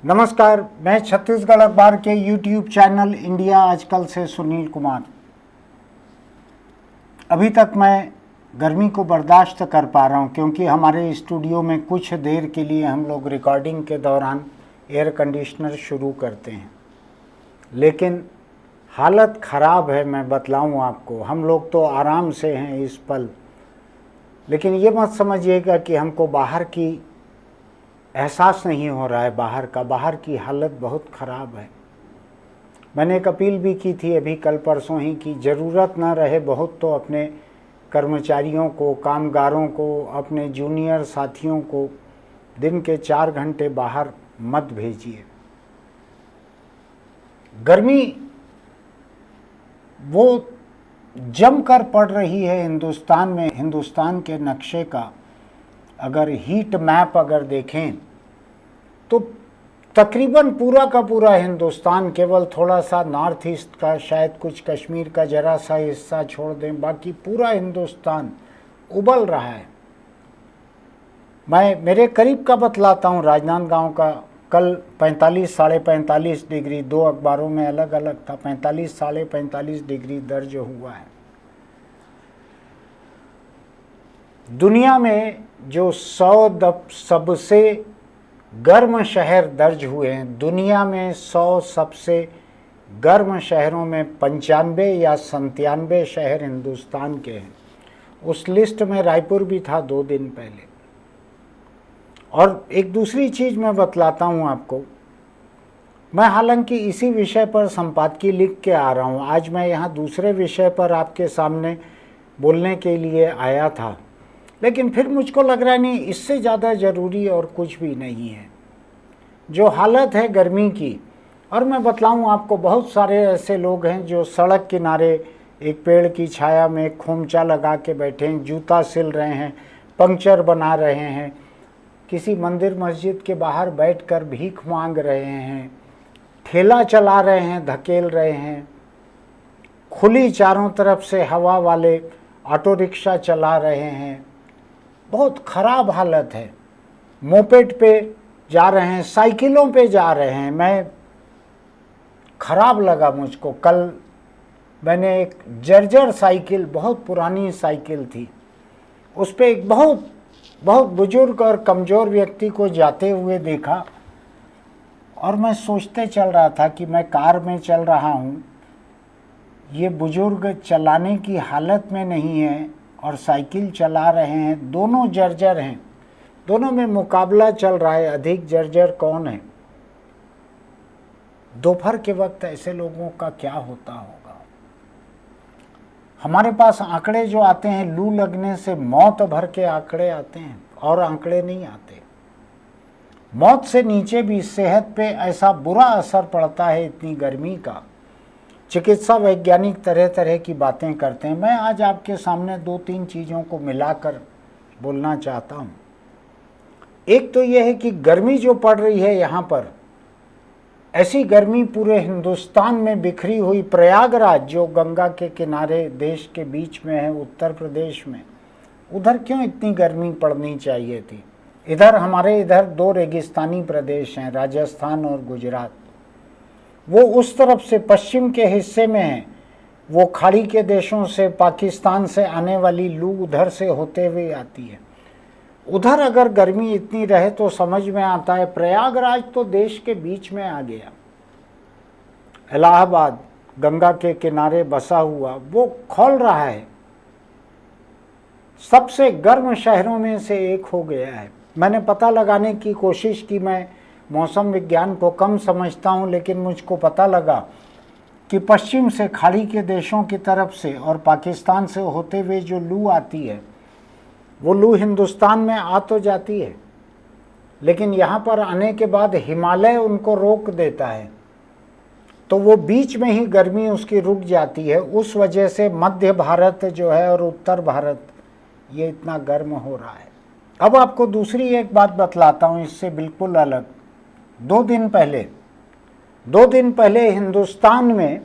नमस्कार, मैं छत्तीसगढ़ अखबार के यूट्यूब चैनल इंडिया आजकल से सुनील कुमार। अभी तक मैं गर्मी को बर्दाश्त कर पा रहा हूँ क्योंकि हमारे स्टूडियो में कुछ देर के लिए हम लोग रिकॉर्डिंग के दौरान एयर कंडीशनर शुरू करते हैं, लेकिन हालत ख़राब है। मैं बतलाऊँ आपको, हम लोग तो आराम से हैं इस पल, लेकिन ये मत समझिएगा कि हमको बाहर की एहसास नहीं हो रहा है। बाहर की हालत बहुत ख़राब है। मैंने एक अपील भी की थी अभी कल परसों ही कि ज़रूरत न रहे बहुत तो अपने कर्मचारियों को, कामगारों को, अपने जूनियर साथियों को दिन के 4 घंटे बाहर मत भेजिए। गर्मी वो जमकर पड़ रही है हिंदुस्तान में। हिंदुस्तान के नक्शे का अगर हीट मैप अगर देखें तो तकरीबन पूरा का पूरा हिंदुस्तान, केवल थोड़ा सा नॉर्थ ईस्ट का, शायद कुछ कश्मीर का जरा सा हिस्सा छोड़ दें, बाकी पूरा हिंदुस्तान उबल रहा है। मैं मेरे करीब का बतलाता हूँ, राजनांदगांव का कल 45 साढ़े 45 डिग्री, 2 अखबारों में अलग अलग था, 45 साढ़े 45 डिग्री दर्ज हुआ है। दुनिया में जो 100 सबसे गर्म शहर दर्ज हुए हैं, दुनिया में 100 सबसे गर्म शहरों में 95 या 97 शहर हिंदुस्तान के हैं। उस लिस्ट में रायपुर भी था 2 दिन पहले। और एक दूसरी चीज़ मैं बतलाता हूँ आपको, मैं हालांकि इसी विषय पर संपादकीय लिख के आ रहा हूँ। आज मैं यहाँ दूसरे विषय पर आपके सामने बोलने के लिए आया था, लेकिन फिर मुझको लग रहा है नहीं, इससे ज़्यादा ज़रूरी और कुछ भी नहीं है। जो हालत है गर्मी की, और मैं बतलाऊं आपको, बहुत सारे ऐसे लोग हैं जो सड़क किनारे एक पेड़ की छाया में खोमचा लगा के बैठे हैं, जूता सिल रहे हैं, पंक्चर बना रहे हैं, किसी मंदिर मस्जिद के बाहर बैठकर भीख मांग रहे हैं, ठेला चला रहे हैं, धकेल रहे हैं, खुली चारों तरफ से हवा वाले ऑटो रिक्शा चला रहे हैं। बहुत ख़राब हालत है। मोपेड पे जा रहे हैं, साइकिलों पे जा रहे हैं। मैं ख़राब लगा मुझको। कल मैंने एक जर्जर साइकिल, बहुत पुरानी साइकिल थी, उस पे एक बहुत बुजुर्ग और कमज़ोर व्यक्ति को जाते हुए देखा, और मैं सोचते चल रहा था कि मैं कार में चल रहा हूँ, ये बुजुर्ग चलाने की हालत में नहीं है और साइकिल चला रहे हैं, दोनों जर्जर हैं, दोनों में मुकाबला चल रहा है, अधिक जर्जर कौन है। दोपहर के वक्त ऐसे लोगों का क्या होता होगा। हमारे पास आंकड़े जो आते हैं, लू लगने से मौत भर के आंकड़े आते हैं, और आंकड़े नहीं आते। मौत से नीचे भी सेहत पे ऐसा बुरा असर पड़ता है इतनी गर्मी का। चिकित्सा वैज्ञानिक तरह तरह की बातें करते हैं। मैं आज आपके सामने 2-3 चीज़ों को मिलाकर बोलना चाहता हूँ। एक तो यह है कि गर्मी जो पड़ रही है यहाँ पर, ऐसी गर्मी पूरे हिंदुस्तान में बिखरी हुई, प्रयागराज जो गंगा के किनारे देश के बीच में है, उत्तर प्रदेश में, उधर क्यों इतनी गर्मी पड़नी चाहिए थी। हमारे इधर 2 रेगिस्तानी प्रदेश हैं, राजस्थान और गुजरात। वो उस तरफ से पश्चिम के हिस्से में है, वो खाड़ी के देशों से, पाकिस्तान से आने वाली लू उधर से होते हुए आती है। उधर अगर गर्मी इतनी रहे तो समझ में आता है। प्रयागराज तो देश के बीच में आ गया, इलाहाबाद गंगा के किनारे बसा हुआ, वो खौल रहा है, सबसे गर्म शहरों में से एक हो गया है। मैंने पता लगाने की कोशिश की, मैं मौसम विज्ञान को कम समझता हूँ, लेकिन मुझको पता लगा कि पश्चिम से, खाड़ी के देशों की तरफ से और पाकिस्तान से होते हुए जो लू आती है, वो लू हिंदुस्तान में आ तो जाती है, लेकिन यहाँ पर आने के बाद हिमालय उनको रोक देता है, तो वो बीच में ही गर्मी उसकी रुक जाती है। उस वजह से मध्य भारत जो है और उत्तर भारत, ये इतना गर्म हो रहा है। अब आपको दूसरी एक बात बतलाता हूँ, इससे बिल्कुल अलग। 2 दिन पहले हिंदुस्तान में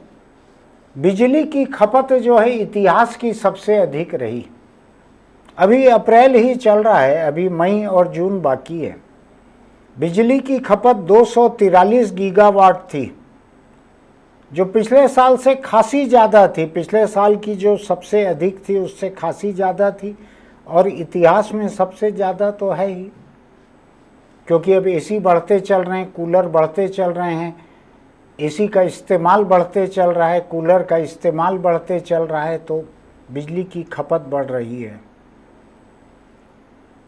बिजली की खपत जो है इतिहास की सबसे अधिक रही। अभी अप्रैल ही चल रहा है, अभी मई और जून बाकी है। बिजली की खपत 243 गीगावाट थी, जो पिछले साल से खासी ज़्यादा थी। पिछले साल की जो सबसे अधिक थी उससे खासी ज़्यादा थी, और इतिहास में सबसे ज़्यादा तो है ही, क्योंकि अब एसी बढ़ते चल रहे हैं, कूलर बढ़ते चल रहे हैं, एसी का इस्तेमाल बढ़ते चल रहा है, कूलर का इस्तेमाल बढ़ते चल रहा है, तो बिजली की खपत बढ़ रही है।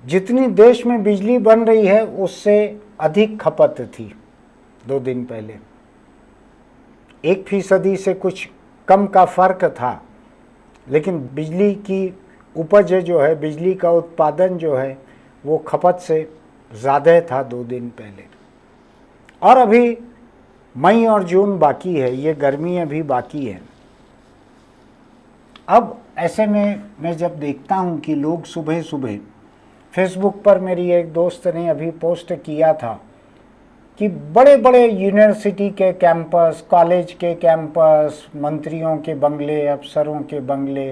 जितनी देश में बिजली बन रही है उससे अधिक खपत थी 2 दिन पहले। 1% से कुछ कम का फर्क था, लेकिन बिजली की उपज जो है, बिजली का उत्पादन जो है, वो खपत से ज़्यादा था 2 दिन पहले। और अभी मई और जून बाकी है, ये गर्मी अभी बाकी है। अब ऐसे में मैं जब देखता हूँ कि लोग सुबह सुबह फेसबुक पर, मेरी एक दोस्त ने अभी पोस्ट किया था कि बड़े बड़े यूनिवर्सिटी के कैंपस, कॉलेज के कैंपस, मंत्रियों के बंगले, अफसरों के बंगले,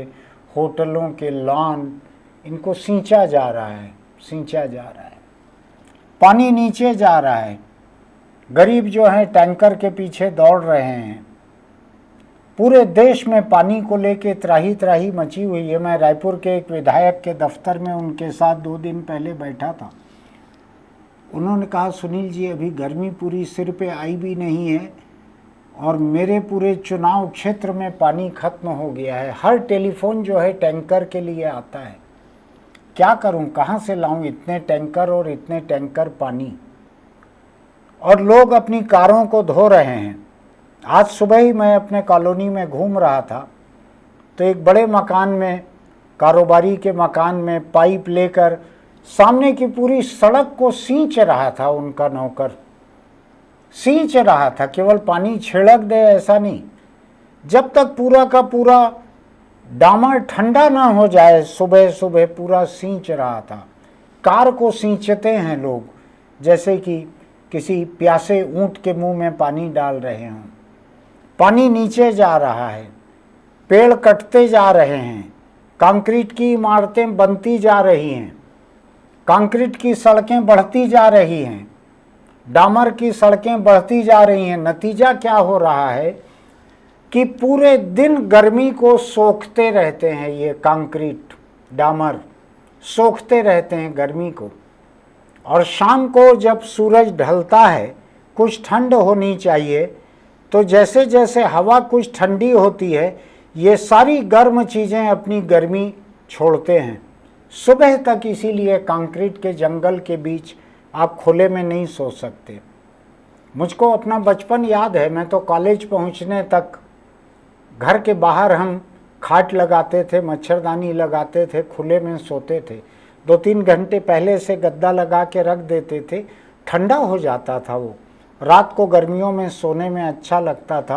होटलों के लॉन, इनको सींचा जा रहा है, सींचा जा रहा है, पानी नीचे जा रहा है। गरीब जो हैं टैंकर के पीछे दौड़ रहे हैं। पूरे देश में पानी को लेके त्राही त्राही मची हुई है। मैं रायपुर के एक विधायक के दफ्तर में उनके साथ 2 दिन पहले बैठा था। उन्होंने कहा, सुनील जी, अभी गर्मी पूरी सिर पे आई भी नहीं है और मेरे पूरे चुनाव क्षेत्र में पानी खत्म हो गया है। हर टेलीफोन जो है टैंकर के लिए आता है। क्या करूं, कहां से लाऊं इतने टैंकर और इतने टैंकर पानी। और लोग अपनी कारों को धो रहे हैं। आज सुबह ही मैं अपने कॉलोनी में घूम रहा था, तो एक बड़े मकान में, कारोबारी के मकान में, पाइप लेकर सामने की पूरी सड़क को सींच रहा था उनका नौकर, सींच रहा था। केवल पानी छिड़क दे ऐसा नहीं, जब तक पूरा का पूरा डामर ठंडा ना हो जाए, सुबह सुबह पूरा सींच रहा था। कार को सींचते हैं लोग, जैसे कि किसी प्यासे ऊंट के मुंह में पानी डाल रहे हों। पानी नीचे जा रहा है, पेड़ कटते जा रहे हैं, कंक्रीट की इमारतें बनती जा रही हैं, कंक्रीट की सड़कें बढ़ती जा रही हैं, डामर की सड़कें बढ़ती जा रही हैं। नतीजा क्या हो रहा है कि पूरे दिन गर्मी को सोखते रहते हैं। ये कंक्रीट, डामर सोखते रहते हैं गर्मी को, और शाम को जब सूरज ढलता है, कुछ ठंड होनी चाहिए, तो जैसे जैसे हवा कुछ ठंडी होती है, ये सारी गर्म चीज़ें अपनी गर्मी छोड़ते हैं सुबह तक। इसीलिए कंक्रीट के जंगल के बीच आप खुले में नहीं सो सकते। मुझको अपना बचपन याद है। मैं तो कॉलेज पहुंचने तक घर के बाहर हम खाट लगाते थे, मच्छरदानी लगाते थे, खुले में सोते थे। 2-3 घंटे पहले से गद्दा लगा के रख देते थे, ठंडा हो जाता था वो। रात को गर्मियों में सोने में अच्छा लगता था।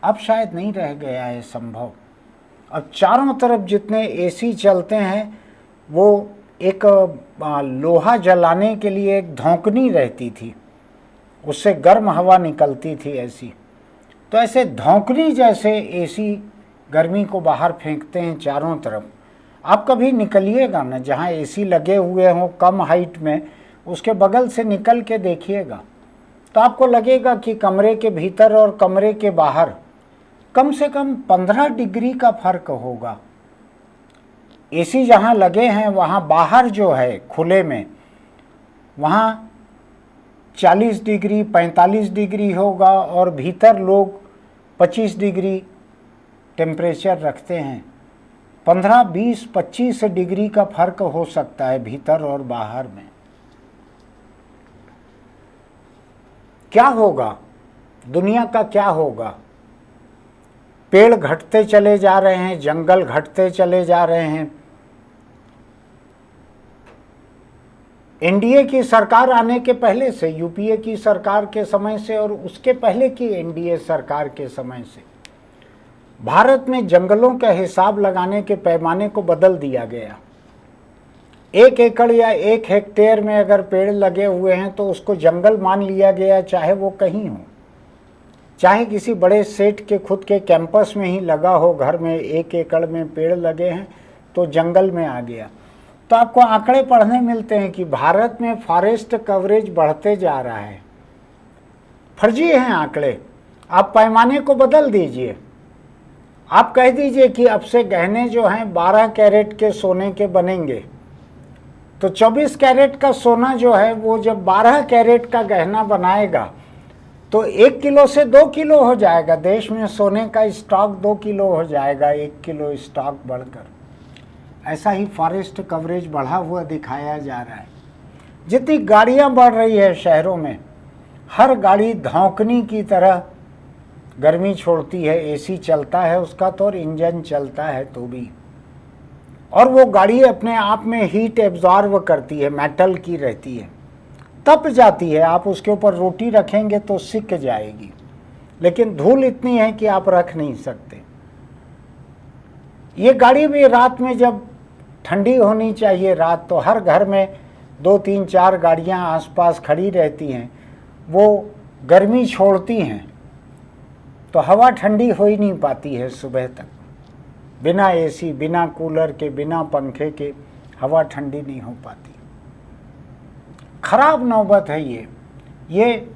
अब शायद नहीं रह गया है संभव। अब चारों तरफ जितने एसी चलते हैं, वो एक लोहा जलाने के लिए एक धौंकनी रहती थी, उससे गर्म हवा निकलती थी ऐसी। तो ऐसे धौंकनी जैसे एसी गर्मी को बाहर फेंकते हैं चारों तरफ। आप कभी निकलिएगा ना, जहाँ एसी लगे हुए हों कम हाइट में, उसके बगल से निकल के देखिएगा, तो आपको लगेगा कि कमरे के भीतर और कमरे के बाहर कम से कम 15 डिग्री का फर्क होगा। एसी जहाँ लगे हैं वहाँ बाहर जो है खुले में, वहाँ 40 डिग्री 45 डिग्री होगा, और भीतर लोग 25 डिग्री टेम्परेचर रखते हैं। 15, 20, 25 डिग्री का फर्क हो सकता है भीतर और बाहर में। क्या होगा, दुनिया का क्या होगा? पेड़ घटते चले जा रहे हैं, जंगल घटते चले जा रहे हैं। एनडीए की सरकार आने के पहले से, यूपीए की सरकार के समय से और उसके पहले की एनडीए सरकार के समय से, भारत में जंगलों का हिसाब लगाने के पैमाने को बदल दिया गया। 1 एकड़ या 1 हेक्टेयर में अगर पेड़ लगे हुए हैं तो उसको जंगल मान लिया गया, चाहे वो कहीं हो, चाहे किसी बड़े सेठ के खुद के कैंपस में ही लगा हो, घर में 1 एकड़ में पेड़ लगे हैं तो जंगल में आ गया। तो आपको आंकड़े पढ़ने मिलते हैं कि भारत में फॉरेस्ट कवरेज बढ़ते जा रहा है। फर्जी हैं आंकड़े। आप पैमाने को बदल दीजिए। आप कह दीजिए कि अब से गहने जो हैं 12 कैरेट के सोने के बनेंगे, तो 24 कैरेट का सोना जो है वो जब 12 कैरेट का गहना बनाएगा तो 1 किलो से 2 किलो हो जाएगा। देश में सोने का स्टॉक 2 किलो हो जाएगा, 1 किलो स्टॉक बढ़कर। ऐसा ही फॉरेस्ट कवरेज बढ़ा हुआ दिखाया जा रहा है। जितनी गाड़ियां बढ़ रही है शहरों में, हर गाड़ी धौंकनी की तरह गर्मी छोड़ती है। एसी चलता है उसका तो, और इंजन चलता है तो भी, और वो गाड़ी अपने आप में हीट एब्जॉर्ब करती है, मेटल की रहती है, तप जाती है। आप उसके ऊपर रोटी रखेंगे तो सिक जाएगी, लेकिन धूल इतनी है कि आप रख नहीं सकते। ये गाड़ी भी रात में जब ठंडी होनी चाहिए रात, तो हर घर में 2 3 4 गाड़ियां आसपास खड़ी रहती हैं, वो गर्मी छोड़ती हैं, तो हवा ठंडी हो ही नहीं पाती है सुबह तक। बिना एसी, बिना कूलर के, बिना पंखे के हवा ठंडी नहीं हो पाती। खराब नौबत है ये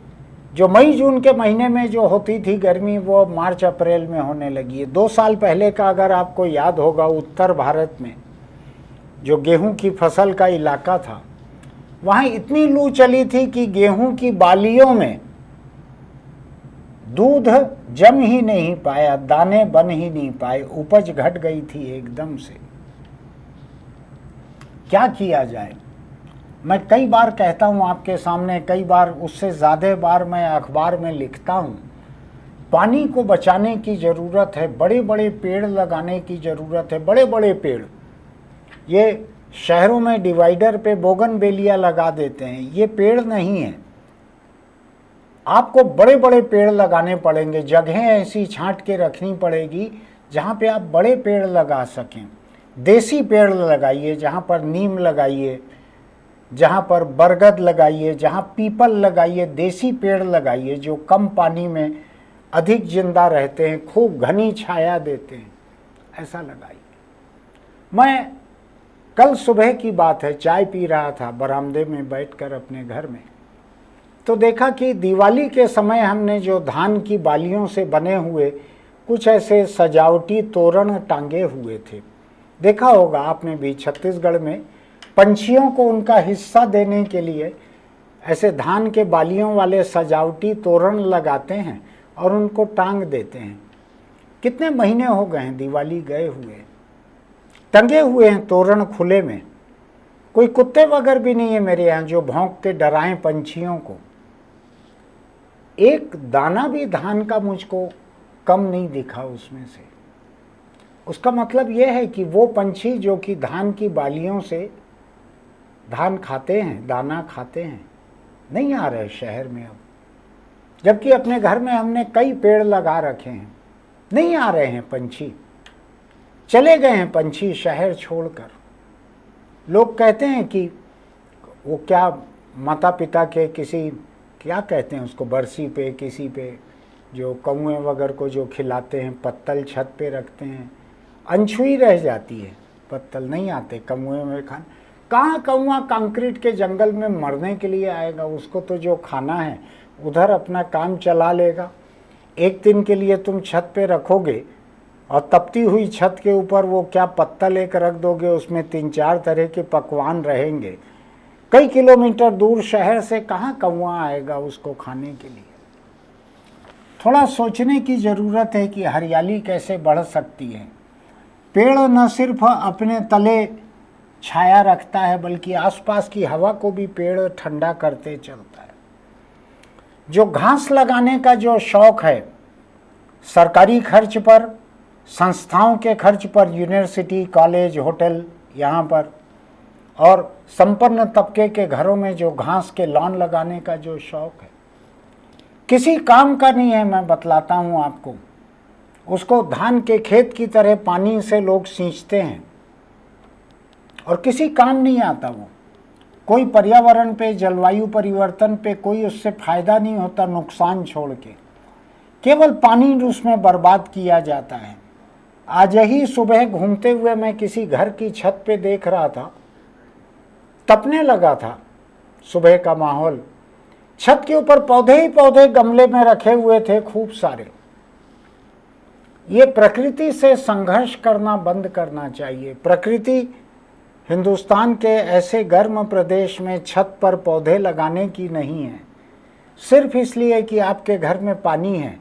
जो मई जून के महीने में जो होती थी गर्मी, वो मार्च अप्रैल में होने लगी है। 2 साल पहले का अगर आपको याद होगा, उत्तर भारत में जो गेहूं की फसल का इलाका था, वहाँ इतनी लू चली थी कि गेहूं की बालियों में दूध जम ही नहीं पाया, दाने बन ही नहीं पाए, उपज घट गई थी एकदम से। क्या किया जाए? मैं कई बार कहता हूं आपके सामने, कई बार उससे ज़्यादा बार मैं अखबार में लिखता हूं, पानी को बचाने की ज़रूरत है, बड़े बड़े पेड़ लगाने की ज़रूरत है। बड़े बड़े पेड़, ये शहरों में डिवाइडर पे बोगनवेलिया लगा देते हैं, ये पेड़ नहीं है। आपको बड़े बड़े पेड़ लगाने पड़ेंगे, जगहें ऐसी छांट के रखनी पड़ेगी जहाँ पे आप बड़े पेड़ लगा सकें। देसी पेड़ लगाइए, जहाँ पर नीम लगाइए, जहाँ पर बरगद लगाइए, जहाँ पीपल लगाइए। देसी पेड़ लगाइए जो कम पानी में अधिक जिंदा रहते हैं, खूब घनी छाया देते हैं, ऐसा लगाइए। मैं कल सुबह की बात है, चाय पी रहा था बरामदे में बैठकर अपने घर में, तो देखा कि दिवाली के समय हमने जो धान की बालियों से बने हुए कुछ ऐसे सजावटी तोरण टांगे हुए थे। देखा होगा आपने भी, छत्तीसगढ़ में पंछियों को उनका हिस्सा देने के लिए ऐसे धान के बालियों वाले सजावटी तोरण लगाते हैं और उनको टांग देते हैं। कितने महीने हो गए हैं दिवाली गए हुए, टंगे हुए हैं तोरण खुले में। कोई कुत्ते वगैरह भी नहीं है मेरे यहाँ जो भौंक के डराएं पंछियों को। एक दाना भी धान का मुझको कम नहीं दिखा उसमें से। उसका मतलब यह है कि वो पंछी जो कि धान की बालियों से धान खाते हैं, दाना खाते हैं, नहीं आ रहे शहर में अब। जबकि अपने घर में हमने कई पेड़ लगा रखे हैं, नहीं आ रहे हैं पंछी। चले गए हैं पंछी शहर छोड़कर। लोग कहते हैं कि वो क्या माता पिता के किसी, क्या कहते हैं उसको, बरसी पे किसी पे जो कौए वगैरह को जो खिलाते हैं, पत्तल छत पे रखते हैं, अनछुई रह जाती है, पत्तल नहीं आते कौए में खान। कहाँ कौआ कंक्रीट के जंगल में मरने के लिए आएगा? उसको तो जो खाना है उधर अपना काम चला लेगा। एक दिन के लिए तुम छत पे रखोगे और तपती हुई छत के ऊपर वो क्या पत्तल एक रख दोगे, उसमें 3-4 तरह के पकवान रहेंगे। कई किलोमीटर दूर शहर से कहाँ कौआ आएगा उसको खाने के लिए? थोड़ा सोचने की ज़रूरत है कि हरियाली कैसे बढ़ सकती है। पेड़ न सिर्फ अपने तले छाया रखता है बल्कि आसपास की हवा को भी पेड़ ठंडा करते चलता है। जो घास लगाने का जो शौक है, सरकारी खर्च पर, संस्थाओं के खर्च पर, यूनिवर्सिटी, कॉलेज, होटल यहाँ पर, और संपन्न तबके के घरों में जो घास के लॉन लगाने का जो शौक है, किसी काम का नहीं है। मैं बतलाता हूँ आपको, उसको धान के खेत की तरह पानी से लोग सींचते हैं और किसी काम नहीं आता वो। कोई पर्यावरण पे, जलवायु परिवर्तन पे कोई उससे फायदा नहीं होता, नुकसान छोड़ के केवल पानी उसमें बर्बाद किया जाता है। आज ही सुबह घूमते हुए मैं किसी घर की छत पे देख रहा था, तपने लगा था सुबह का माहौल। छत के ऊपर पौधे ही पौधे गमले में रखे हुए थे खूब सारे। ये प्रकृति से संघर्ष करना बंद करना चाहिए। प्रकृति हिंदुस्तान के ऐसे गर्म प्रदेश में छत पर पौधे लगाने की नहीं है, सिर्फ इसलिए कि आपके घर में पानी है,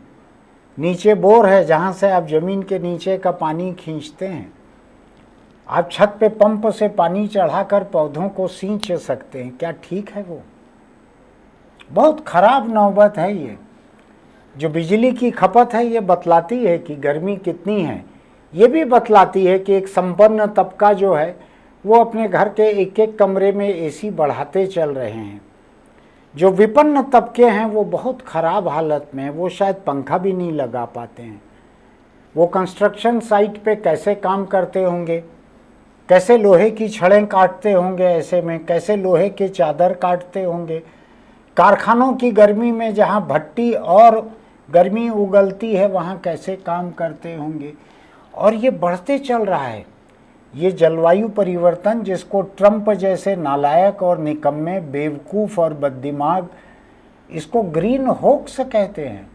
नीचे बोर है जहाँ से आप ज़मीन के नीचे का पानी खींचते हैं। आप छत पे पंप से पानी चढ़ाकर पौधों को सींच सकते हैं। क्या ठीक है? वो बहुत खराब नौबत है। ये जो बिजली की खपत है ये बतलाती है कि गर्मी कितनी है। ये भी बतलाती है कि एक संपन्न तबका जो है वो अपने घर के एक एक कमरे में एसी बढ़ाते चल रहे हैं। जो विपन्न तबके हैं वो बहुत ख़राब हालत में है, वो शायद पंखा भी नहीं लगा पाते हैं। वो कंस्ट्रक्शन साइट पे कैसे काम करते होंगे, कैसे लोहे की छड़ें काटते होंगे, ऐसे में कैसे लोहे के चादर काटते होंगे। कारखानों की गर्मी में जहाँ भट्टी और गर्मी उगलती है वहाँ कैसे काम करते होंगे। और ये बढ़ते चल रहा है। ये जलवायु परिवर्तन, जिसको ट्रंप जैसे नालायक और निकम्मे, बेवकूफ़ और बददिमाग इसको ग्रीन होक्स कहते हैं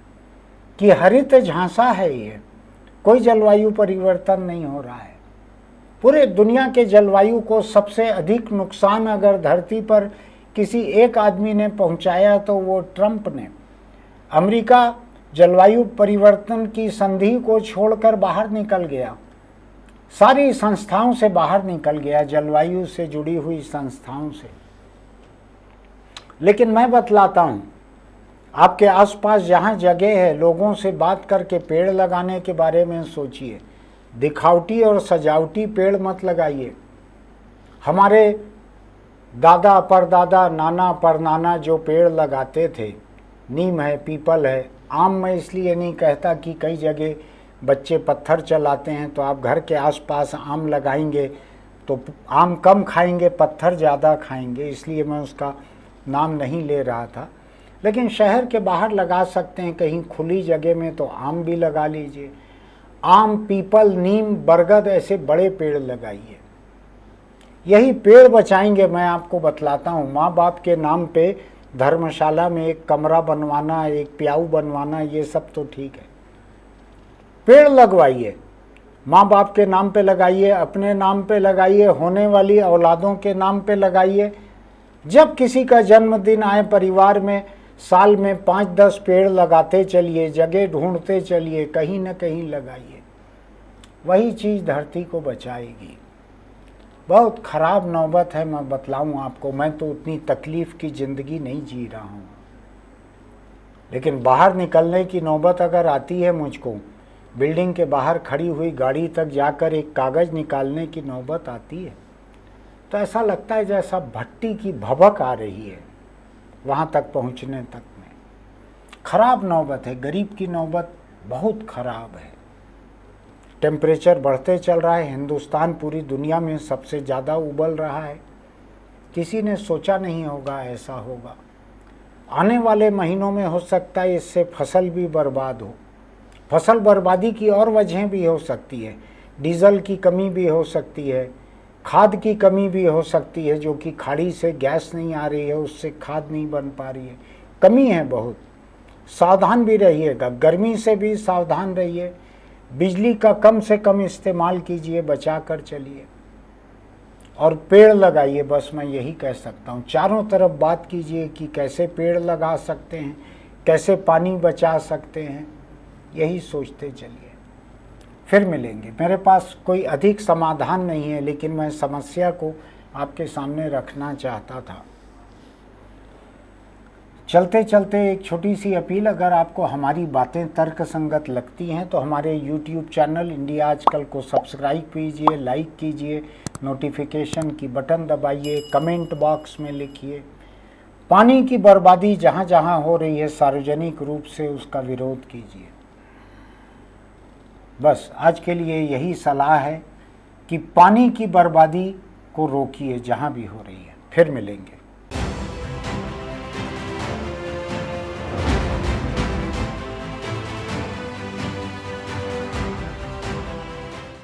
कि हरित झांसा है। ये कोई जलवायु परिवर्तन नहीं हो रहा है। पूरे दुनिया के जलवायु को सबसे अधिक नुकसान अगर धरती पर किसी एक आदमी ने पहुंचाया तो वो ट्रंप ने। अमेरिका जलवायु परिवर्तन की संधि को छोड़कर बाहर निकल गया, सारी संस्थाओं से बाहर निकल गया, जलवायु से जुड़ी हुई संस्थाओं से। लेकिन मैं बतलाता हूँ, आपके आसपास जहाँ जगह है लोगों से बात करके पेड़ लगाने के बारे में सोचिए। दिखावटी और सजावटी पेड़ मत लगाइए। हमारे दादा परदादा नाना परनाना जो पेड़ लगाते थे, नीम है, पीपल है, आम मैं इसलिए नहीं कहता कि कई जगह बच्चे पत्थर चलाते हैं तो आप घर के आसपास आम लगाएंगे तो आम कम खाएंगे, पत्थर ज़्यादा खाएंगे, इसलिए मैं उसका नाम नहीं ले रहा था। लेकिन शहर के बाहर लगा सकते हैं, कहीं खुली जगह में तो आम भी लगा लीजिए। आम, पीपल, नीम, बरगद ऐसे बड़े पेड़ लगाइए। यही पेड़ बचाएंगे। मैं आपको बतलाता हूँ, माँ बाप के नाम पे धर्मशाला में एक कमरा बनवाना, एक प्याऊ बनवाना, ये सब तो ठीक है। पेड़ लगवाइए, माँ बाप के नाम पे लगाइए, अपने नाम पे लगाइए, होने वाली औलादों के नाम पे लगाइए। जब किसी का जन्मदिन आए परिवार में, साल में 5-10 पेड़ लगाते चलिए, जगह ढूंढते चलिए, कहीं न कहीं लगाइए। वही चीज़ धरती को बचाएगी। बहुत ख़राब नौबत है, मैं बतलाऊँ आपको। मैं तो उतनी तकलीफ़ की ज़िंदगी नहीं जी रहा हूँ, लेकिन बाहर निकलने की नौबत अगर आती है मुझको, बिल्डिंग के बाहर खड़ी हुई गाड़ी तक जाकर एक कागज़ निकालने की नौबत आती है तो ऐसा लगता है जैसा भट्टी की भभक आ रही है वहाँ तक पहुँचने तक में। ख़राब नौबत है, गरीब की नौबत बहुत ख़राब है। टेम्परेचर बढ़ते चल रहा है। हिंदुस्तान पूरी दुनिया में सबसे ज़्यादा उबल रहा है। किसी ने सोचा नहीं होगा ऐसा होगा। आने वाले महीनों में हो सकता है इससे फसल भी बर्बाद हो। फसल बर्बादी की और वजहें भी हो सकती है। डीजल की कमी भी हो सकती है, खाद की कमी भी हो सकती है, जो कि खाड़ी से गैस नहीं आ रही है, उससे खाद नहीं बन पा रही है। कमी है बहुत। सावधान भी रहिएगा, गर्मी से भी सावधान रहिए। बिजली का कम से कम इस्तेमाल कीजिए, बचा कर चलिए और पेड़ लगाइए। बस मैं यही कह सकता हूँ। चारों तरफ बात कीजिए कि कैसे पेड़ लगा सकते हैं, कैसे पानी बचा सकते हैं, यही सोचते चलिए। फिर मिलेंगे। मेरे पास कोई अधिक समाधान नहीं है, लेकिन मैं समस्या को आपके सामने रखना चाहता था। चलते चलते एक छोटी सी अपील, अगर आपको हमारी बातें तर्कसंगत लगती हैं तो हमारे YouTube चैनल इंडिया आजकल को सब्सक्राइब कीजिए, लाइक कीजिए, नोटिफिकेशन की बटन दबाइए, कमेंट बॉक्स में लिखिए। पानी की बर्बादी जहाँ जहाँ हो रही है सार्वजनिक रूप से उसका विरोध कीजिए। बस आज के लिए यही सलाह है कि पानी की बर्बादी को रोकिए जहाँ भी हो रही है। फिर मिलेंगे।